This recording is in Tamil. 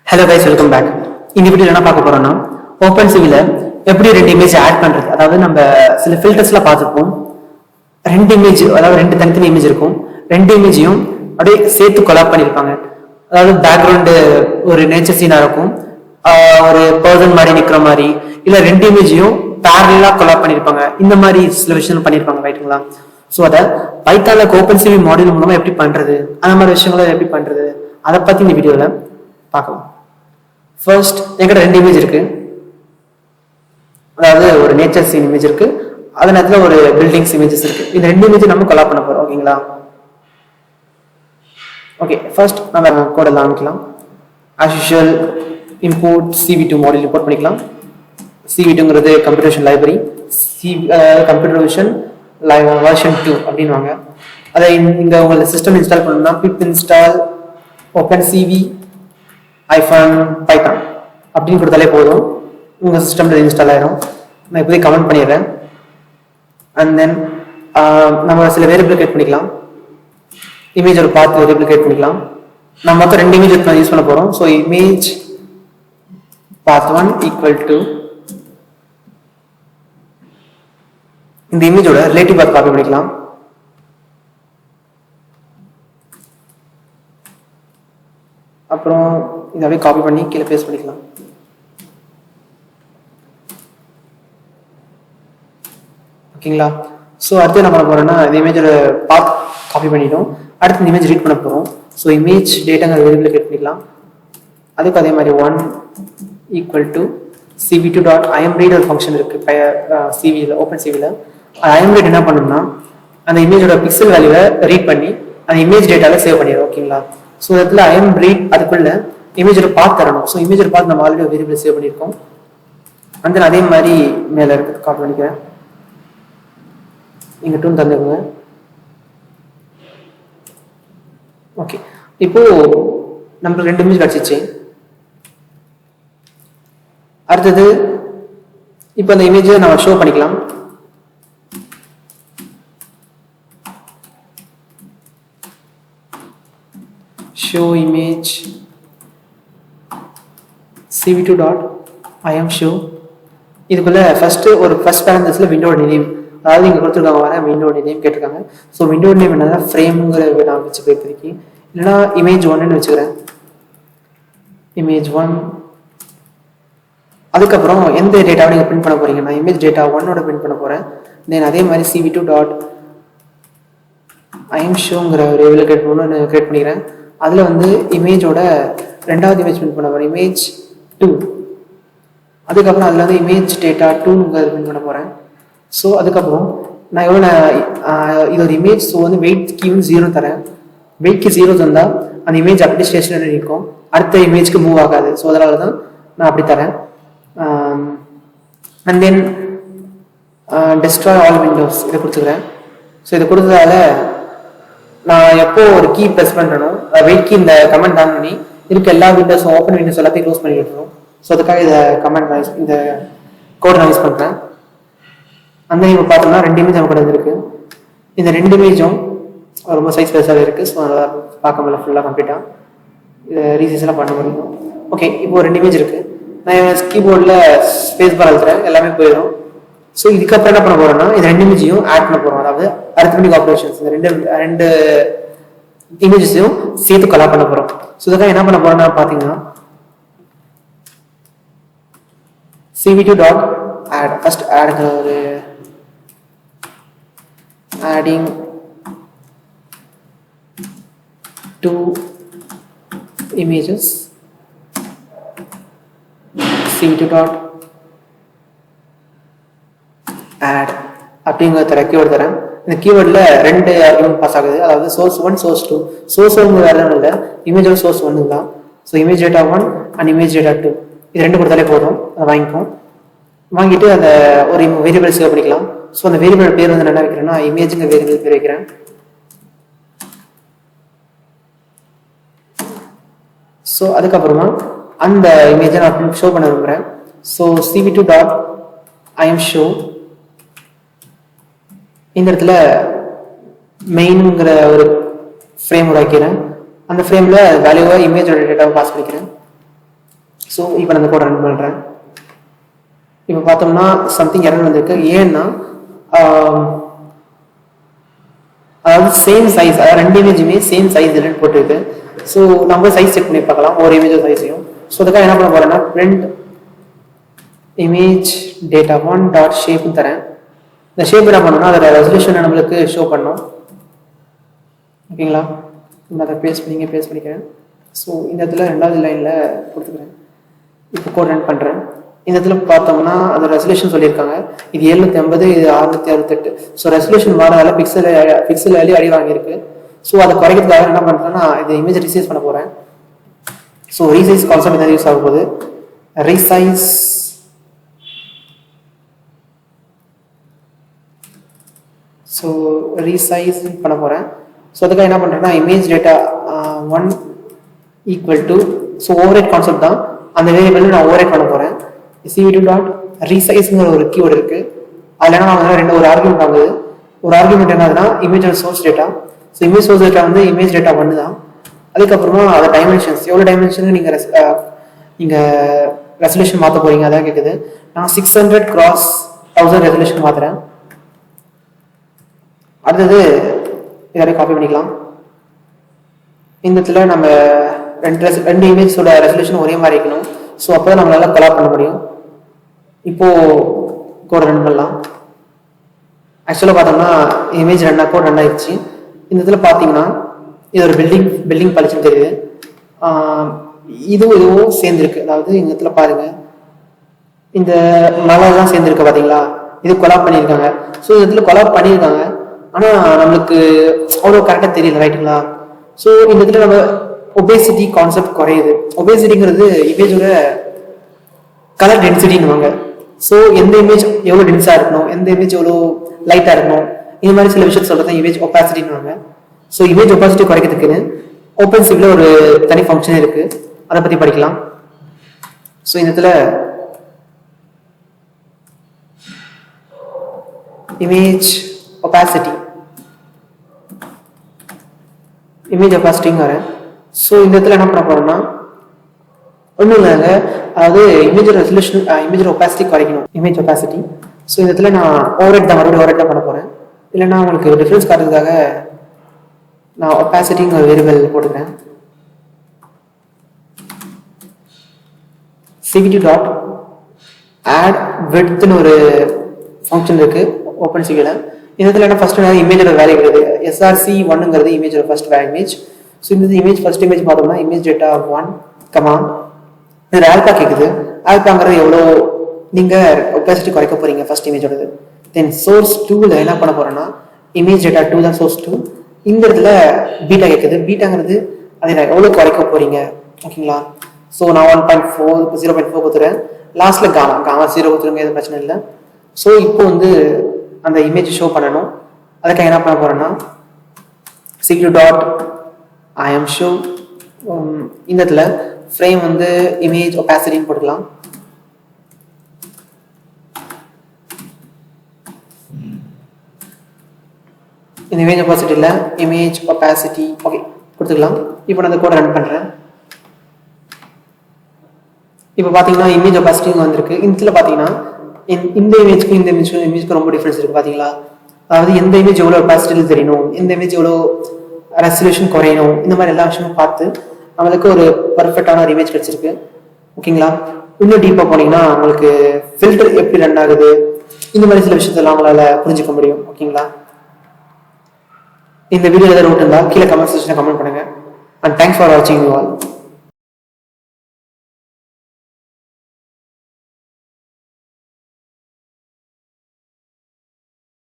Hello guys, welcome back. இந்த வீடியோ என்ன பார்க்க போறோம்னா, ஓப்பன்சிவில எப்படி ரெண்டு இமேஜ் ஆட் பண்றது. அதாவது நம்ம சில ஃபில்டர்ஸ்ல பார்த்துருப்போம். ரெண்டு இமேஜ், அதாவது ரெண்டு தனித்தனி இமேஜ் இருக்கும். ரெண்டு இமேஜையும் அப்படியே சேர்த்து கொலாப் பண்ணியிருப்பாங்க. அதாவது பேக்ரவுண்டு ஒரு நேச்சர் சீனா இருக்கும், ஒரு பர்சன் மாதிரி நிற்கிற மாதிரி, இல்லை ரெண்டு இமேஜையும் பேரலா கொலாப் பண்ணியிருப்பாங்க. இந்த மாதிரி சில விஷயங்கள் பண்ணியிருப்பாங்க, ரைட்டுங்களா? ஸோ அதை பைத்தான்ல ஓப்பன்சிவி மாடியூல் மூலமா எப்படி பண்றது, அந்த மாதிரி விஷயங்களை எப்படி பண்றது, அதை பத்தி இந்த வீடியோல பார்க்கலாம். ஃபர்ஸ்ட் என்கிட்ட ரெண்டு இமேஜ் இருக்கு. அதாவது ஒரு நேச்சர் சீன் இமேஜ் இருக்கு, அது நேரத்தில் ஒரு பில்டிங்ஸ் இமேஜஸ் இருக்கு. இந்த ரெண்டு இமேஜ் நம்ம கொலாப் பண்ண போறோம், ஓகேங்களா? ஓகே, ஃபர்ஸ்ட் நம்ம கோடெல்லாம் ஆரம்பிக்கலாம். As usual import CV2 module import பண்ணிக்கலாம். CV2ங்கிறது computer vision library, computer vision version 2 அப்படின்வாங்க. அதை இங்க உங்களை சிஸ்டம் இன்ஸ்டால் பண்ணணும்னா pip install OpenCV -Python அப்படின்னு கொடுத்தாலே போதும், உங்க சிஸ்டம்ல இன்ஸ்டால் ஆயிரும். நான் இப்போதே கமெண்ட் பண்ணிடுறேன். அண்ட் தென் நம்ம சில வேரியபிள் கிரியேட் பண்ணிக்கலாம். இமேஜ் ஒரு பாத் வேரியபிள் கிரியேட் பண்ணிக்கலாம். நம்ம மொத்தம் ரெண்டு இமேஜ் யூஸ் பண்ண போறோம். So image path1 equal to இந்த இமேஜோட ரிலேட்டிவ் பாத் காப்பி பண்ணிக்கலாம். அப்புறம் இதை அப்படியே காப்பி பண்ணி கீழே பேஸ்ட் பண்ணிக்கலாம். ஓகேங்களா? ஸோ அடுத்து என்ன பண்ண போறோம்னா, இந்த இமேஜோட பாத் காப்பி பண்ணிட்டோம். அடுத்து இந்த இமேஜ் ரீட் பண்ண போறோம். ஸோ இமேஜ் டேட்டாங்கிற வேரியபிள் கிரியேட் பண்ணிக்கலாம். அதுக்கு அதே மாதிரி 1 ஈக்குவல் டு CV2.ImRead ஒரு ஃபங்க்ஷன் இருக்கு சிவியில், ஓப்பன்சிவியில். ImRead என்ன பண்ணணும்னா, அந்த இமேஜோட பிக்சல் வேல்யூவை ரீட் பண்ணி அந்த இமேஜ் டேட்டால சேவ் பண்ணிடும், ஓகேங்களா? ஸோ இடத்துல ImRead அதுக்குள்ள இமேஜோட பாத் தரணும். ஸோ இமேஜோட பாத் நம்ம ஆல்ரெடி வேரியபிள் சேவ் பண்ணியிருக்கோம். அந்த அதே மாதிரி மேலே இருக்கு காப்பி பண்ணிக்கிறேன். இங்க 2 தந்துருங்க. ஓகே, இப்போ நமக்கு ரெண்டு இமேஜ் கிடைச்சிச்சு. அடுத்தது இப்போ அந்த இமேஜை நம்ம ஷோ பண்ணிக்கலாம். show image CV2.ImShow. இதுக்குள்ள ஃபர்ஸ்ட் பேரந்தஸ்ல விண்டோட நேம், அதாவது இங்க கொடுத்துருக்காங்க வர விண்டோட நேம் கேட்டிருக்காங்க. ஸோ விண்டோட நேம் என்னன்னா ஃப்ரேம்ங்கிற நான் வச்சு போய்க்கு, இல்லைன்னா இமேஜ் 1ன்னு வச்சுக்கிறேன். இமேஜ் 1. அதுக்கப்புறம் எந்த டேட்டாவை நீங்கள் பிரிண்ட் பண்ண போறீங்க, நான் இமேஜ் டேட்டா 1ஓட பிரிண்ட் பண்ண போறேன். தென் அதே மாதிரி CV2.ImShowங்கிற ஒரு வேரியபிள் கிரியேட் பண்ணிக்கிறேன். அதில் வந்து இமேஜோட ரெண்டாவது இமேஜ் பிரிண்ட் பண்ண போகிறேன், இமேஜ் 2. அதுக்கப்புறம் அதில் வந்து இமேஜ் டேட்டா 2ங்கிறது பிரிண்ட் பண்ண போகிறேன். ஸோ அதுக்கப்புறம் நான் இது ஒரு இமேஜ். ஸோ வந்து வெயிட் கீ 0 தரேன். வெயிட் கீ 0 தந்தால் அந்த இமேஜ் அப்படி ஸ்டேஷனரி இருக்கும், அடுத்த இமேஜ்க்கு மூவ் ஆகாது. ஸோ அதனால தான் நான் அப்படி தரேன். And then destroy all Windows இதை கொடுத்துக்கிறேன். ஸோ இதை கொடுத்ததால நான் எப்போ ஒரு கீ ப்ரெஸ் பண்ணுறனோ, வெயிட் கீ இந்த கமெண்ட் ஆன் பண்ணி இருக்க எல்லா விண்டோஸும், ஓப்பன் விண்டோஸ் எல்லாத்தையும் க்ளோஸ் பண்ணி விட்டுரும். ஸோ அதுக்காக இதை இந்த கோட் நான் யூஸ் பண்ணுறேன். அந்த இப்போ பார்த்தோம்னா ரெண்டு இமேஜ் நம்ம கூட இருக்கு. இந்த ரெண்டு இமேஜும் ரொம்ப சைஸ் பெருசாக இருக்குது. ஸோ அதை பார்க்க முடியல ஃபுல்லாக கம்ப்ளீட்டாக. இதை ரீசைஸ்லாம் பண்ண முடியும். ஓகே, இப்போ ரெண்டு இமேஜ் இருக்குது. நான் கீபோர்டில் ஸ்பேஸ் பார் அழுத்துறேன், எல்லாமே போயிடும். ஸோ இதுக்கப்புறம் என்ன பண்ண போறோம்னா, இது ரெண்டு இமேஜையும் ஆட் பண்ண போறோம். அதாவது அரித்மெட்டிக் ஆப்ரேஷன்ஸ் இந்த ரெண்டு இமேஜஸையும் சேர்த்து கொலாப் பண்ண போறோம். ஸோ இதுக்காக என்ன பண்ண போறோம்னா பார்த்தீங்கன்னா, CV2.add ஃபர்ஸ்ட் ஆடுங்கிற ஒரு adding 2 images CV2.add அப்படிங்கிற கீவேர்டு தரேன். இந்த கீவேர்டில் ரெண்டு ஆர்குமெண்ட் பாஸ் ஆகுது, அதாவது source 1 source 2. source 1 வேற ஒன்றும் இல்லை, இமேஜோட source 1 தான். So image data 1 and image data 2 இது ரெண்டு கொடுத்தாலே போதும். அதை வாங்கிட்டு அந்த ஒரு வேரியபிள் சேவ் பண்ணிக்கலாம். ஸோ அந்த வேரியபிள் பேர் வந்து என்ன வைக்கிறேன்னா, இமேஜுங்க வேரியபிள் பேர் வைக்கிறேன். ஸோ அதுக்கப்புறமா அந்த இமேஜை நான் ஷோ பண்ண விரும்புகிறேன். ஸோ CV2.ImShow இந்த இடத்துல மெயின்ங்கிற ஒரு ஃப்ரேம் உருவாக்கிறேன். அந்த ஃப்ரேமில் வேல்யூவை இமேஜோட டேட்டாவை பாஸ் பண்ணிக்கிறேன். ஸோ இப்போ நான் அந்த கோட் ரன் பண்ணுறேன். இப்போ பார்த்தோம்னா சம்திங் எரர் வந்திருக்கு. ஏன்னா அதாவது சேம் சைஸ், அதாவது ரெண்டு இமேஜுமே சேம் சைஸ் இல்லைன்னு போட்டுருக்கு. ஸோ நம்ம சைஸ் செக் பண்ணி பார்க்கலாம் ஒரு இமேஜ் சைஸையும். ஸோ அதுக்காக என்ன பண்ண போறேன்னா print image data one dot ஷேப்னு தரேன். இந்த ஷேப் என்ன பண்ணணும்னா அதோட ரெசல்யூஷனை நம்மளுக்கு ஷோ பண்ணணும். ஓகேங்களா? நான் அதை பேஸ்ட் பண்ணிக்கிறேன். ஸோ இந்த இடத்துல ரெண்டாவது லைனில் கொடுத்துக்கிறேன். இப்போ கோட் ரன் பண்ணுறேன். இந்த இடத்துல பார்த்தோம்னா அது ரெசல்யூஷன் சொல்லியிருக்காங்க. இது 750, இது 668. ஸோ ரெசல்யூஷன் மாறதால பிக்சல் வேல்யூ அடி வாங்கியிருக்கு. ஸோ அதை குறைக்கிறதுக்காக என்ன பண்ணுறேன்னா இது இமேஜ் ரீசைஸ் பண்ண போகிறேன். ஸோ ரீசைஸ் கான்செப்ட் என்ன யூஸ் ஆக போகுது, ரீசைஸ் ஸோ ரீசைஸ் பண்ண போகிறேன். ஸோ அதுக்காக என்ன பண்ணுறேன்னா image data 1 equal to, so overwrite concept தான், அந்த வேரியபிள் நான் ஓவர்ரைட் பண்ண போகிறேன். cv2 டாட் ரீசைஸ்ங்கிற ஒரு கீவேர்டு இருக்கு. அதில் என்ன நான் ஒரு ஆர்குமெண்ட் ஆகுது. ஒரு ஆர்குமெண்ட் என்னதுன்னா image source data. So image source data வந்து இமேஜ் டேட்டா 1 தான். அதுக்கப்புறமா அதை டைமென்ஷன்ஸ் எவ்வளோ டைமென்ஷனுக்கு நீங்கள் ரெசல்யூஷன் மாற்ற போறீங்க அதான் கேட்குது. நான் 600x1000 ரெசல்யூஷன் மாற்றுறேன். அடுத்தது இதோட காப்பி பண்ணிக்கலாம். இந்த இடத்துல நம்ம ரெண்டு இமேஜோட ரெசல்யூஷன் ஒரே மாதிரி இருக்கணும். ஸோ அப்போ தான் நம்மளால கொலாப் பண்ண முடியும். இப்போ கோட் ரன் பண்ணலாம். ஆக்சுவலாக பார்த்தோம்னா இமேஜ் கோட் ரன் ஆயிடுச்சு. இந்த இடத்துல பார்த்தீங்கன்னா இது ஒரு பில்டிங் பழிச்சுன்னு தெரியுது. இதுவும் சேர்ந்துருக்கு. அதாவது இந்த இடத்துல பாருங்க இந்த மலைலாம் சேர்ந்துருக்கு பார்த்தீங்களா, இது கொலாப் பண்ணியிருக்காங்க. ஸோ இந்த இடத்துல கொலாப் பண்ணியிருக்காங்க, ஆனால் நம்மளுக்கு அவ்வளோ கரெக்டாக தெரியல, ரைட்டுங்களா? ஸோ இந்த இடத்துல நம்ம ஒபேசிட்டி கான்செப்ட் குறையுது. ஒபேசிட்டிங்கிறது இமேஜோட கலர் டென்சிட்டின்னுவாங்க. ஸோ எந்த இமேஜ் எவ்வளோ டென்ஸாக இருக்கணும், எந்த இமேஜ் எவ்வளோ லைட்டாக இருக்கணும், இந்த மாதிரி சில விஷயத்தை சொல்றது இமேஜ் ஒபாசிட்டின்னுவாங்க. ஸோ இமேஜ் ஒபாசிட்டி குறைக்கிறதுக்குன்னு OpenCV ஒரு தனி ஃபங்க்ஷன் இருக்கு, அதை பற்றி படிக்கலாம். ஸோ இந்த இடத்துல இமேஜ் ஒபாசிட்டிங்க வரேன். ஸோ இந்த இடத்துல என்ன பண்ண போறோம்னா ஒன்றும் இல்லைங்க, அதாவது இமேஜ் ரெசல்யூஷன் இமேஜ் ஒபாசிட்டி குறைக்கணும், இமேஜ் ஒபாசிட்டி. ஸோ இந்த இடத்துல நான் ஓவர்ரைட் தான் பண்ண போறேன். இல்லைன்னா உங்களுக்கு டிஃபரன்ஸ் காட்டுறதுக்காக நான் ஒபாசிட்டிங்க ஒரு வேரியபிள் போட்டுக்கிறேன். cv2 டாட் ஆட் விட்த்னு ஒரு ஃபங்க்ஷன் இருக்கு OpenCVல. இந்த இடத்துல என்ன ஃபர்ஸ்ட் இமேஜோட வேல்யூ இருக்குது. src1ங்கிறது இமேஜோட ஃபர்ஸ்ட் இமேஜ். ஸோ இந்த ஃபர்ஸ்ட் இமேஜ் பார்த்தோம்னா இமேஜ் டேட்டா 1 கமாண்ட் இது ஆல்பா கேட்குது. ஆல்பாங்கிறது எவ்வளோ நீங்கள் ஒபாசிட்டி குறைக்க போறீங்க ஃபர்ஸ்ட் இமேஜோடது. தென் சோர்ஸ் 2ல என்ன பண்ண போறேன்னா இமேஜ் டேட்டா 2 தான் சோர்ஸ் 2. இந்த இடத்துல பீட்டா கேட்குது. பீட்டாங்கிறது அதை நான் எவ்வளோ குறைக்க போறீங்க, ஓகேங்களா? ஸோ நான் 0.4 கொடுத்துறேன். லாஸ்ட்ல காமா 0 கொடுத்துருங்க, எதுவும் பிரச்சனை இல்லை. ஸோ இப்போ வந்து அந்த இமேஜ் ஷோ பண்ணணும். அதுக்காக என்ன பண்ண போறேன்னா cv2 டாட் ஐஎம் ஷோ. இந்த இடத்துல ஃப்ரேம் வந்து இமேஜ் ஒபாசிட்டின்னு போட்டுக்கலாம். இந்த இமேஜ் ஒபாசிட்டியில் இமேஜ் ஒபாசிட்டி ஓகே கொடுத்துக்கலாம். இப்போ நான் அந்த கோட் ரன் பண்ணுறேன். இப்போ பார்த்தீங்கன்னா இமேஜ் ஒபாசிட்டி வந்திருக்கு. இதில் பார்த்தீங்கன்னா இந்த இமேஜ்க்கு ரொம்ப டிஃப்ரென்ஸ் இருக்குது பார்த்தீங்களா? அதாவது எந்த இமேஜ் எவ்வளோ ஒபாசிட்டியில் தெரியணும், எந்த இமேஜ் எவ்வளோ ரெசல்யூஷன் குறையணும், இந்த மாதிரி எல்லா விஷயமும் பார்த்து நம்மளுக்கு ஒரு பர்ஃபெக்டான ஒரு இமேஜ் கிடைச்சிருக்கு, ஓகேங்களா? இன்னும் டீப்பாக போனீங்கன்னா உங்களுக்கு ஃபில்டர் எப்படி ரன் ஆகுது, இந்த மாதிரி சில விஷயத்தெல்லாம் உங்களால் புரிஞ்சுக்க முடியும், ஓகேங்களா? இந்த வீடியோ ஏதாவது நோட் இருந்தால் கீழே கமெண்ட் செக்ஷனில் கமெண்ட் பண்ணுங்க. அண்ட் தேங்க்ஸ் ஃபார் வாட்சிங் யூ ஆல்.